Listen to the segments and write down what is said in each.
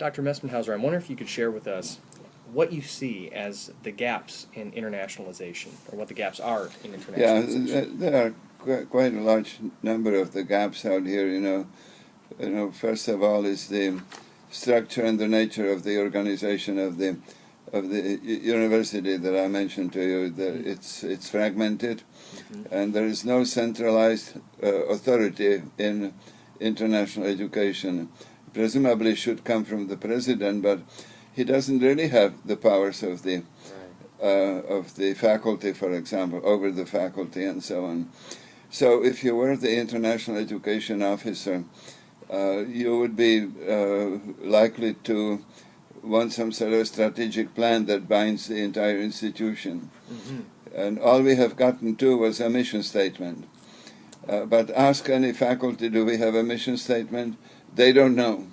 Dr. Mestenhauser, I'm wondering if you could share with us what you see as the gaps in internationalization, or what the gaps are in internationalization. Yeah, there are quite a large number of the gaps out here. First of all is the structure and the nature of the organization of the university that I mentioned to you. It's fragmented, and there is no centralized authority in international education. Presumably should come from the president, but he doesn't really have the powers of the faculty, for example, over the faculty and so on. So if you were the international education officer, you would be likely to want some sort of strategic plan that binds the entire institution. And all we have gotten to was a mission statement. But ask any faculty, do we have a mission statement? They don't know.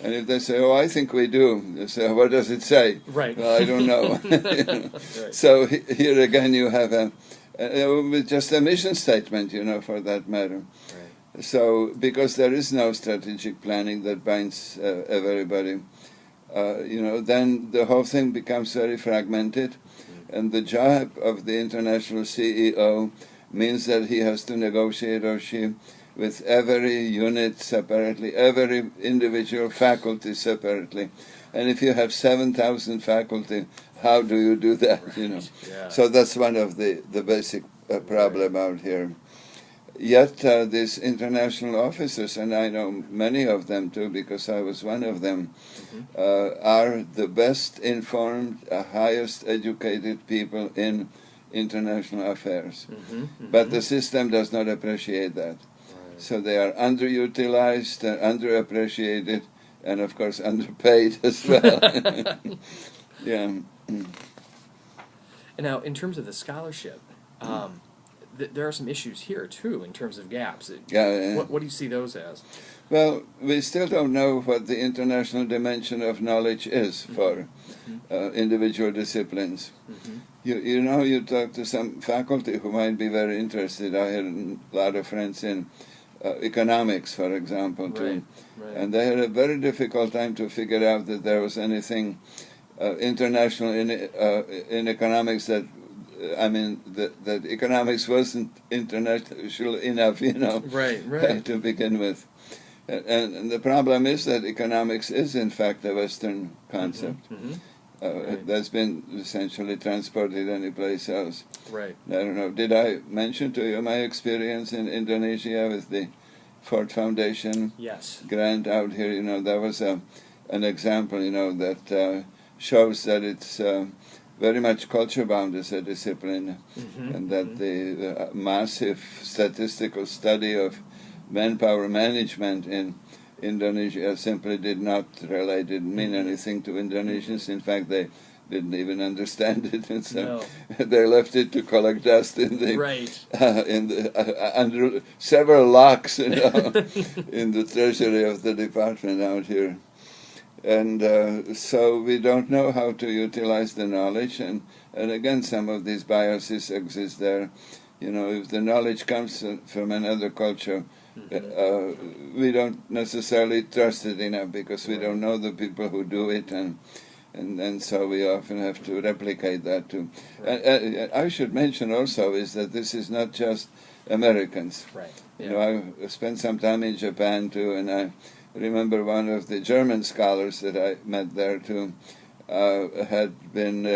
And if they say, oh, I think we do, they say, what does it say? Right. Well, I don't know. Right. So here again you have just a mission statement, for that matter. Right. So because there is no strategic planning that binds everybody, then the whole thing becomes very fragmented. And the job of the international CEO means that he has to negotiate, or she, with every unit separately, every individual faculty separately. And if you have 7,000 faculty, how do you do that? Right. Yeah. So that's one of the basic problem out here. Yet these international officers, and I know many of them too because I was one of them, are the best informed, highest educated people in international affairs. But the system does not appreciate that. So they are underutilized, underappreciated, and of course underpaid as well. Yeah. And now, in terms of the scholarship, there are some issues here too, in terms of gaps. What do you see those as? Well, we still don't know what the international dimension of knowledge is for individual disciplines. You talk to some faculty who might be very interested. I had a lot of friends in economics, for example, too. Right. And they had a very difficult time to figure out that there was anything international in economics that economics wasn't international enough, Right. to begin with. And the problem is that economics is, in fact, a Western concept. That's been essentially transported anyplace else. Right. I don't know. Did I mention to you my experience in Indonesia with the Ford Foundation Yes. grant out here? That was an example, that shows that it's very much culture-bound as a discipline, and that the massive statistical study of manpower management in Indonesia simply didn't mean anything to Indonesians. In fact, they didn't even understand it, and so they left it to collect dust in the under several locks, in the treasury of the department out here. And so we don't know how to utilize the knowledge, and again, some of these biases exist there. If the knowledge comes from another culture, we don't necessarily trust it enough because we don't know the people who do it, and so we often have to replicate that too. I should mention also is that this is not just Americans. Right. I spent some time in Japan too, and I remember one of the German scholars that I met there too had been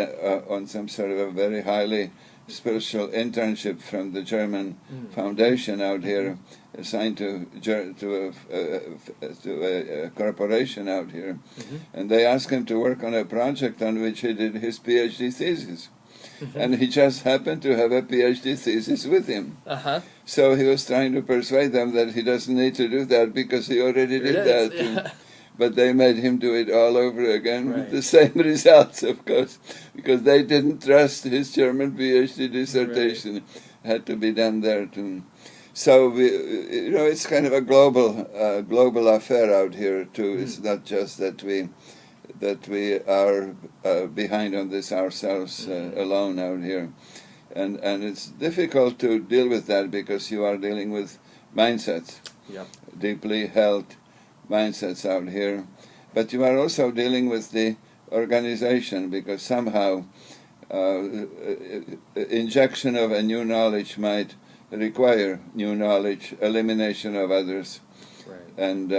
on some sort of a very highly spiritual internship from the German foundation out here, assigned to a corporation out here, and they asked him to work on a project on which he did his PhD thesis. And he just happened to have a PhD thesis with him. So he was trying to persuade them that he doesn't need to do that because he already did that. Yeah. But they made him do it all over again with the same results, of course, because they didn't trust his German PhD dissertation. It had to be done there too. So it's kind of a global affair out here too. It's not just that we are behind on this ourselves alone out here, and it's difficult to deal with that because you are dealing with mindsets, deeply held mindsets out here, but you are also dealing with the organization, because somehow injection of a new knowledge might require new knowledge, elimination of others, and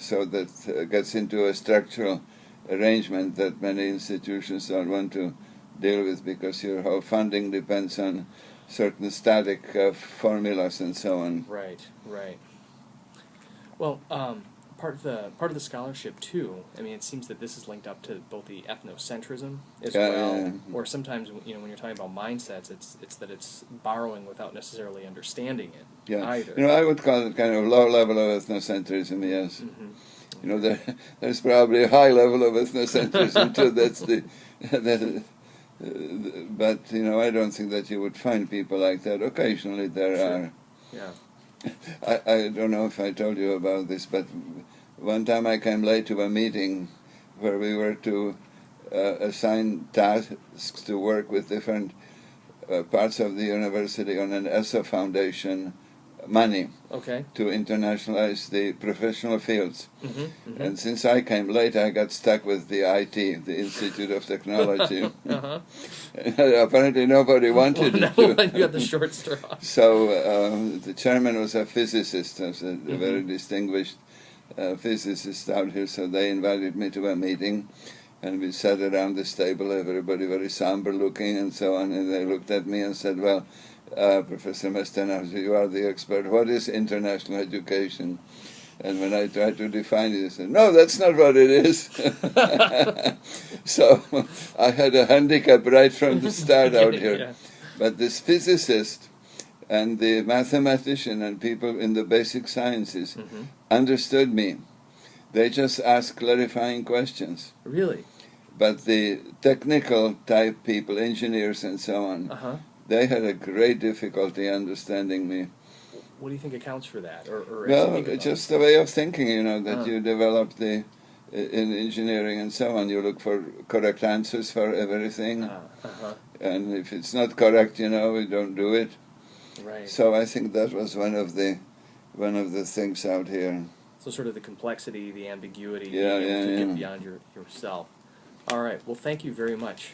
so that gets into a structural arrangement that many institutions don't want to deal with, because your whole funding depends on certain static formulas and so on. Right, right. Well, part of the scholarship too. I mean, it seems that this is linked up to both the ethnocentrism as well, or sometimes when you're talking about mindsets, it's that it's borrowing without necessarily understanding it either. I would call it kind of low level of ethnocentrism. Yes. Mm-hmm. There's probably a high level of ethnocentrism too. That's but I don't think that you would find people like that. Occasionally there are. Yeah. I don't know if I told you about this, but one time I came late to a meeting where we were to assign tasks to work with different parts of the university on an ESSA Foundation money to internationalize the professional fields. Mm-hmm, mm-hmm. And since I came late, I got stuck with the IT, the Institute of Technology. Apparently nobody wanted it. You got the short straw. So the chairman was a physicist, a very distinguished physicist out here, so they invited me to a meeting, and we sat around this table, everybody very somber looking and so on, and they looked at me and said, well, Professor Mestenhauser, you are the expert. What is international education? And when I tried to define it, they said, no, that's not what it is. So I had a handicap right from the start out here. Yeah. But this physicist and the mathematician and people in the basic sciences understood me. They just asked clarifying questions. Really? But the technical type people, engineers and so on, they had a great difficulty understanding me. What do you think accounts for that? Or well, just the way of thinking, that you develop in engineering and so on. You look for correct answers for everything. And if it's not correct, we don't do it. Right. So I think that was one of the things out here. So sort of the complexity, the ambiguity, being able to get beyond yourself. All right. Well, thank you very much.